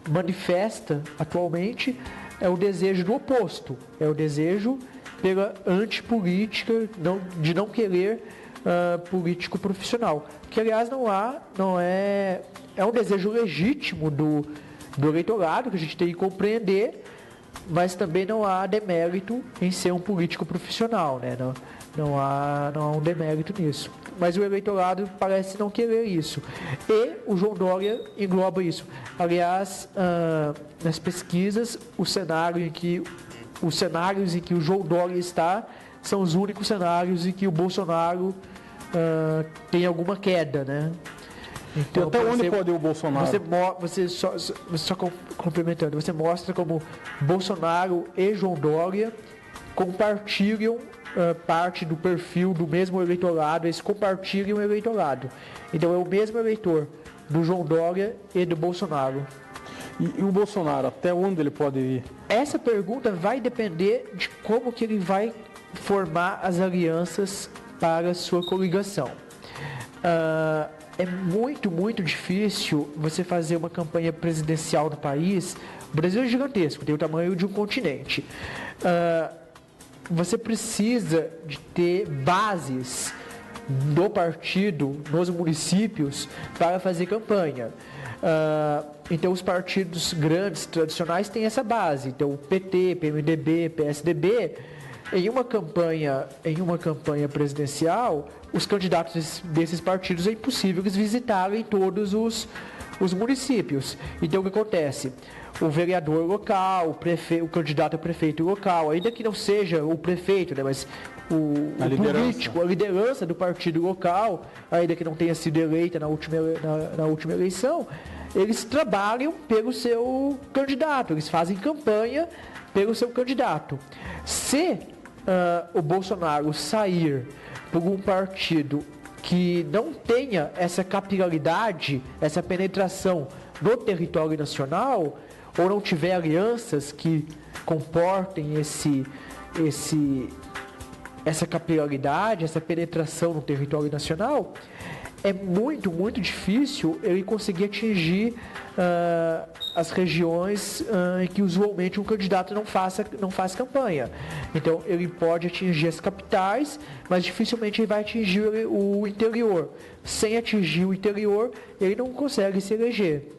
manifesta atualmente é o desejo do oposto, é o desejo pela antipolítica, de não querer político profissional. Que, aliás, é um desejo legítimo do eleitorado, que a gente tem que compreender, mas também não há demérito em ser um político profissional, né? Não há um demérito nisso. Mas o eleitorado parece não querer isso. E o João Dória engloba isso. Aliás, nas pesquisas, os cenários em que o João Dória está são os únicos cenários em que o Bolsonaro tem alguma queda, né? Então, até onde pode ir o Bolsonaro? Você só complementando, você mostra como Bolsonaro e João Dória compartilham parte do perfil do mesmo eleitorado, eles compartilham o eleitorado. Então é o mesmo eleitor do João Dória e do Bolsonaro. E o Bolsonaro, até onde ele pode ir? Essa pergunta vai depender de como que ele vai formar as alianças para a sua coligação. É muito, muito difícil você fazer uma campanha presidencial no país. O Brasil é gigantesco, tem o tamanho de um continente. Você precisa de ter bases do partido nos municípios para fazer campanha. Então, os partidos grandes, tradicionais, têm essa base. Então, o PT, PMDB, PSDB, em uma campanha presidencial, os candidatos desses partidos é impossível eles visitarem todos os municípios. Então, o que acontece? O vereador local, o candidato a prefeito local, ainda que não seja o prefeito, né, mas o político, a liderança do partido local, ainda que não tenha sido eleita na última eleição, eles trabalham pelo seu candidato, eles fazem campanha pelo seu candidato. Se o Bolsonaro sair por um partido que não tenha essa capilaridade, essa penetração no território nacional, ou não tiver alianças que comportem essa capilaridade, essa penetração no território nacional, é muito, muito difícil ele conseguir atingir as regiões em que usualmente um candidato não faz campanha. Então, ele pode atingir as capitais, mas dificilmente ele vai atingir o interior. Sem atingir o interior, ele não consegue se eleger.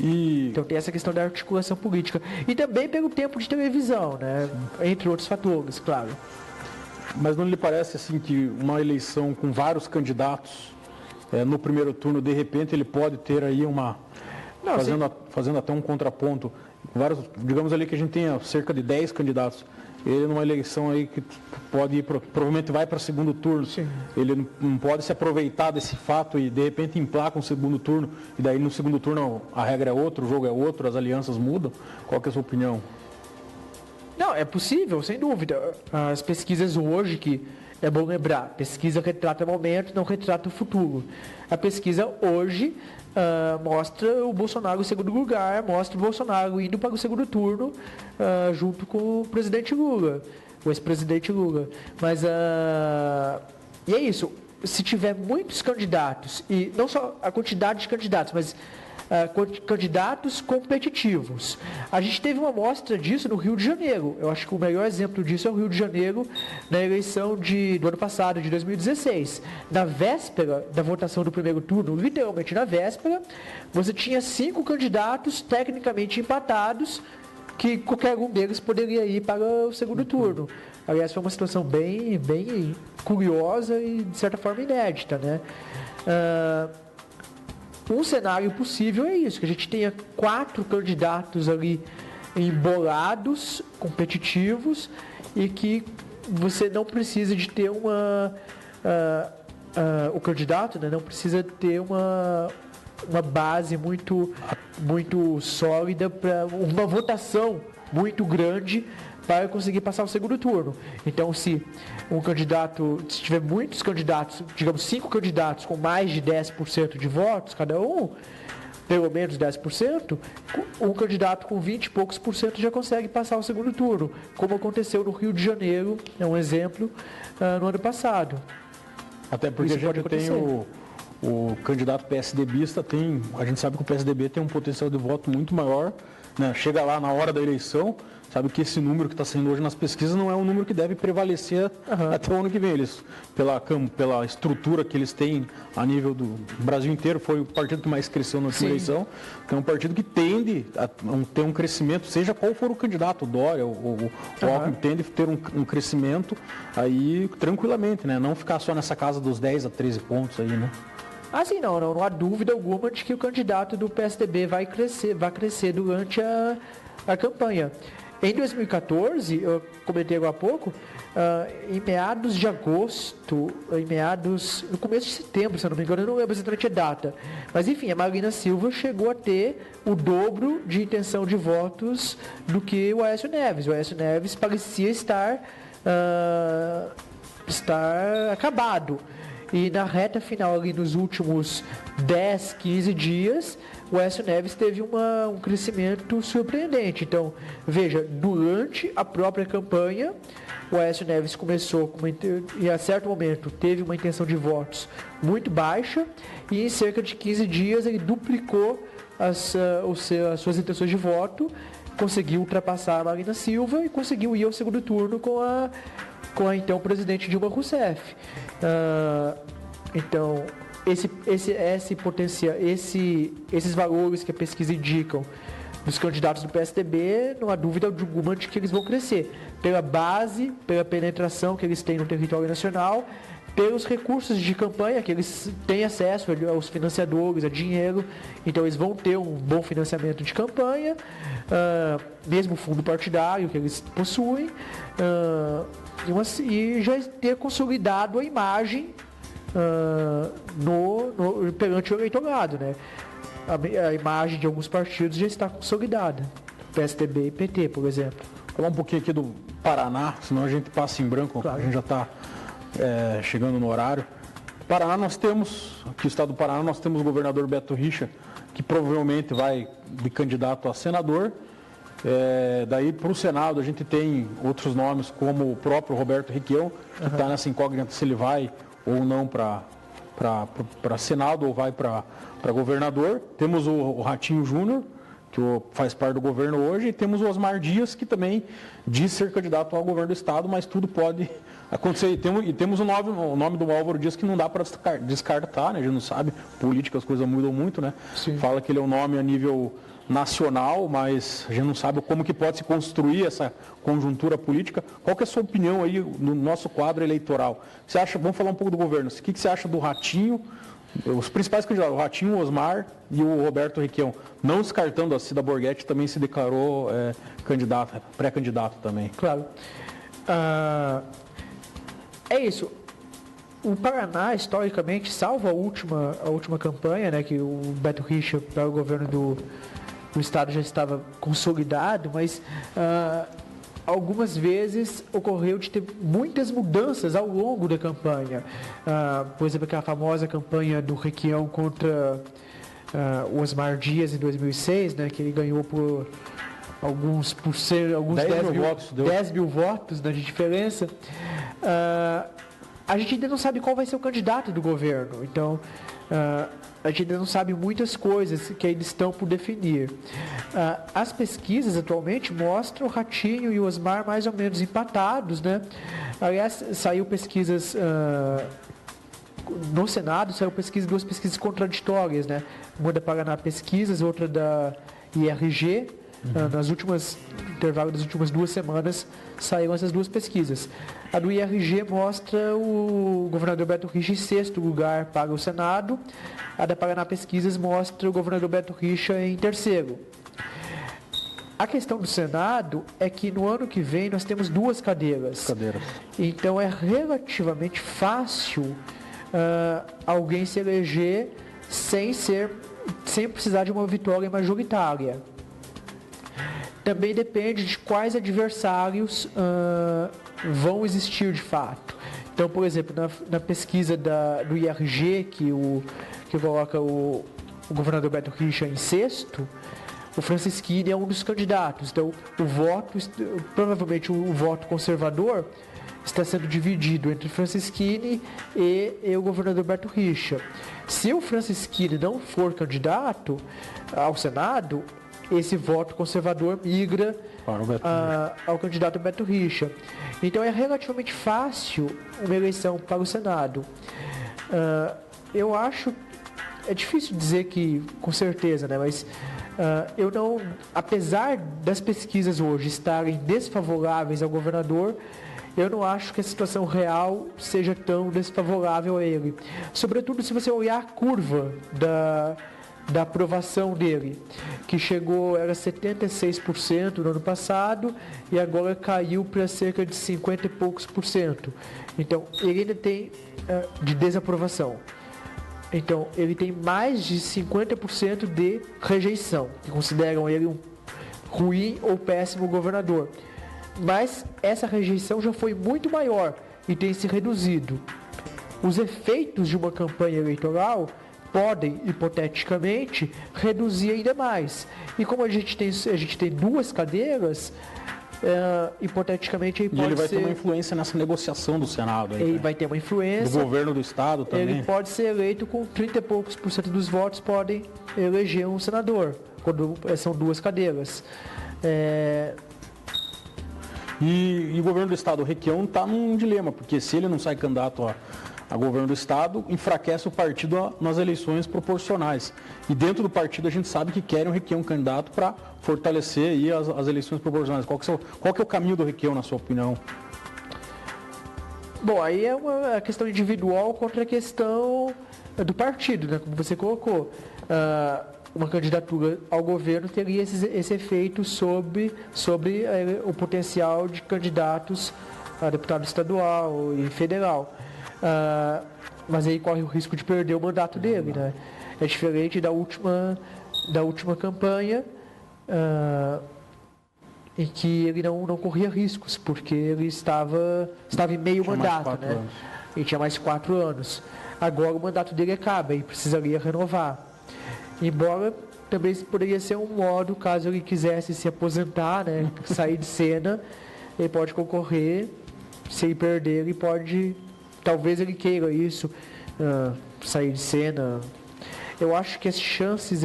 Então tem essa questão da articulação política. E também pelo tempo de televisão, né? Entre outros fatores, claro. Mas não lhe parece assim que uma eleição com vários candidatos no primeiro turno, de repente ele pode ter aí fazendo até um contraponto, digamos ali que a gente tenha cerca de 10 candidatos, ele numa eleição aí que pode ir, provavelmente vai para o segundo turno. Sim. Ele não pode se aproveitar desse fato e de repente emplaca um segundo turno, e daí no segundo turno a regra é outra, o jogo é outro, as alianças mudam. Qual que é a sua opinião? Não, é possível, sem dúvida. As pesquisas hoje que é bom lembrar, pesquisa retrata o momento, não retrata o futuro. A pesquisa hoje mostra o Bolsonaro em segundo lugar, mostra o Bolsonaro indo para o segundo turno junto com o presidente Lula, o ex-presidente Lula. Mas, e é isso, se tiver muitos candidatos, e não só a quantidade de candidatos, mas candidatos competitivos. A gente teve uma amostra disso no Rio de Janeiro. Eu acho que o melhor exemplo disso é o Rio de Janeiro na eleição do ano passado, de 2016. Na véspera da votação do primeiro turno, literalmente na véspera, você tinha 5 candidatos tecnicamente empatados, que qualquer um deles poderia ir para o segundo turno. Aliás, foi uma situação bem curiosa e, de certa forma, inédita, né? Um cenário possível é isso, que a gente tenha 4 candidatos ali embolados, competitivos, e que você não precisa de ter o candidato, né, não precisa ter uma base muito sólida, para uma votação muito grande para conseguir passar o segundo turno. Então, se tiver muitos candidatos, digamos 5 candidatos com mais de 10% de votos, cada um, pelo menos 10%, um candidato com 20 e poucos por cento já consegue passar o segundo turno, como aconteceu no Rio de Janeiro, é um exemplo, no ano passado. Até porque a gente tem o candidato PSDBista, a gente sabe que o PSDB tem um potencial de voto muito maior, né? Chega lá na hora da eleição, sabe que esse número que está saindo hoje nas pesquisas não é um número que deve prevalecer até o ano que vem. Eles, pela estrutura que eles têm a nível do Brasil inteiro, foi o partido que mais cresceu na última eleição. Então é um partido que tende a ter um crescimento, seja qual for o candidato, o Dória, o Alckmin, tende a ter um crescimento aí tranquilamente, né? Não ficar só nessa casa dos 10 a 13 pontos aí, né? Sim, não há dúvida alguma de que o candidato do PSDB vai crescer durante a campanha. Em 2014, eu comentei agora há pouco, em meados de agosto, no começo de setembro, se eu não me engano, eu não lembro exatamente a data. Mas enfim, a Marina Silva chegou a ter o dobro de intenção de votos do que o Aécio Neves. O Aécio Neves parecia estar acabado. E na reta final, ali nos últimos 10, 15 dias, o Aécio Neves teve um crescimento surpreendente. Então, veja, durante a própria campanha, o Aécio Neves começou, e a certo momento teve uma intenção de votos muito baixa, e em cerca de 15 dias ele duplicou as suas intenções de voto, conseguiu ultrapassar a Marina Silva e conseguiu ir ao segundo turno com a então presidente Dilma Rousseff. Então, esses valores que a pesquisa indicam dos candidatos do PSDB, não há dúvida alguma de que eles vão crescer. Pela base, pela penetração que eles têm no território nacional, pelos recursos de campanha que eles têm acesso aos financiadores, a dinheiro, então eles vão ter um bom financiamento de campanha, mesmo o fundo partidário que eles possuem, e já ter consolidado a imagem perante o eleitorado, né? A imagem de alguns partidos já está consolidada, PSDB e PT, por exemplo. Falar um pouquinho aqui do Paraná, senão a gente passa em branco, claro. A gente já está chegando no horário. Paraná aqui no estado do Paraná, nós temos o governador Beto Richa, que provavelmente vai de candidato a senador. Daí para o Senado a gente tem outros nomes, como o próprio Roberto Requião, que está nessa incógnita se ele vai ou não para Senado ou vai para governador. Temos o Ratinho Júnior, que faz parte do governo hoje, e temos o Osmar Dias, que também diz ser candidato ao governo do estado, mas tudo pode acontecer. E temos o nome do Álvaro Dias, que não dá para descartar, né? A gente não sabe, política, as coisas mudam muito, né? Sim. Fala que ele é um nome a nível nacional, mas a gente não sabe como que pode se construir essa conjuntura política. Qual que é a sua opinião aí no nosso quadro eleitoral? Vamos falar um pouco do governo. O que você acha do Ratinho, os principais candidatos, o Ratinho, o Osmar e o Roberto Requião, não descartando a Cida Borghetti, também se declarou pré-candidato também. Claro. É isso. O Paraná, historicamente, salvo a última campanha, né, que o Beto Richa para o governo do estado já estava consolidado, mas algumas vezes ocorreu de ter muitas mudanças ao longo da campanha. Por exemplo, aquela famosa campanha do Requião contra o Osmar Dias em 2006, né, que ele ganhou por alguns 10 mil votos, né, de diferença. A gente ainda não sabe qual vai ser o candidato do governo, então a gente ainda não sabe muitas coisas que ainda estão por definir. As pesquisas atualmente mostram o Ratinho e o Osmar mais ou menos empatados, né? Aliás, saiu pesquisas no Senado, duas pesquisas contraditórias, né? Uma da Paraná Pesquisas, outra da IRG. No intervalo das últimas 2 semanas saíram essas duas pesquisas. A do IRG mostra o governador Beto Richa em 6º lugar para o Senado. A da Paraná Pesquisas mostra o governador Beto Richa em 3º. A questão do Senado é que no ano que vem nós temos 2 cadeiras. Então é relativamente fácil alguém se eleger sem precisar de uma vitória majoritária. Também depende de quais adversários vão existir de fato. Então, por exemplo, na pesquisa do IRG, que coloca o governador Beto Richa em 6º, o Francisquini é um dos candidatos. Então, provavelmente o voto conservador está sendo dividido entre Francisquini e o governador Beto Richa. Se o Francisquini não for candidato ao Senado, esse voto conservador migra ao candidato Beto Richa. Então é relativamente fácil uma eleição para o Senado. Eu acho, é difícil dizer que com certeza, né? Mas eu não, apesar das pesquisas hoje estarem desfavoráveis ao governador, eu não acho que a situação real seja tão desfavorável a ele. Sobretudo se você olhar a curva da aprovação dele, que era 76% no ano passado e agora caiu para cerca de 50 e poucos por cento. Então, ele ainda tem de desaprovação. Então, ele tem mais de 50% de rejeição, que consideram ele um ruim ou péssimo governador. Mas essa rejeição já foi muito maior e tem se reduzido. Os efeitos de uma campanha eleitoral podem, hipoteticamente, reduzir ainda mais. E como a gente tem 2 cadeiras, hipoteticamente ele vai ter uma influência nessa negociação do Senado. Ele vai ter uma influência. Do governo do Estado também. Ele pode ser eleito com 30 e poucos por cento dos votos, podem eleger um senador, quando são 2 cadeiras. E o governo do Estado, o Requião, está num dilema, porque se ele não sai candidato a governo do Estado, enfraquece o partido nas eleições proporcionais. E dentro do partido a gente sabe que querem o Requião candidato para fortalecer aí as eleições proporcionais. Qual que é o caminho do Requião, na sua opinião? Bom, aí é uma questão individual contra a questão do partido, né, como você colocou. Uma candidatura ao governo teria esse efeito sobre o potencial de candidatos a deputado estadual e federal. Mas aí corre o risco de perder o mandato dele, né? É diferente da última campanha, em que ele não corria riscos, porque ele estava em meio mandato, né? Ele tinha mais 4 anos. Agora o mandato dele acaba e precisaria renovar. Embora também poderia ser um modo, caso ele quisesse se aposentar, né, sair de cena, ele pode concorrer. Se ele perder, ele pode, talvez ele queira isso, sair de cena. Eu acho que as chances,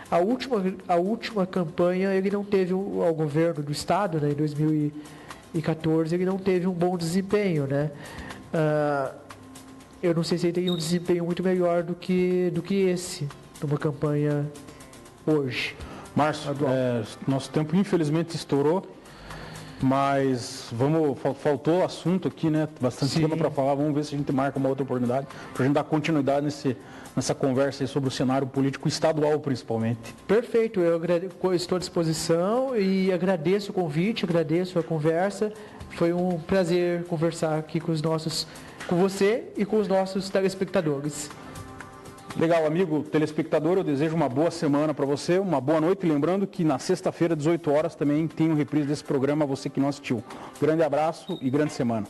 a última campanha ele não teve ao governo do Estado, né, em 2014, ele não teve um bom desempenho, né? Eu não sei se ele teria um desempenho muito melhor do que esse, numa campanha hoje. Márcio, nosso tempo infelizmente estourou, mas faltou assunto aqui, né? Bastante tema para falar. Vamos ver se a gente marca uma outra oportunidade para a gente dar continuidade nessa conversa aí sobre o cenário político estadual, principalmente. Perfeito, eu estou à disposição e agradeço o convite, agradeço a conversa. Foi um prazer conversar aqui com você e com os nossos telespectadores. Legal, amigo telespectador, eu desejo uma boa semana para você, uma boa noite. Lembrando que na sexta-feira, 18 horas, também tem um reprise desse programa, você que não assistiu. Grande abraço e grande semana.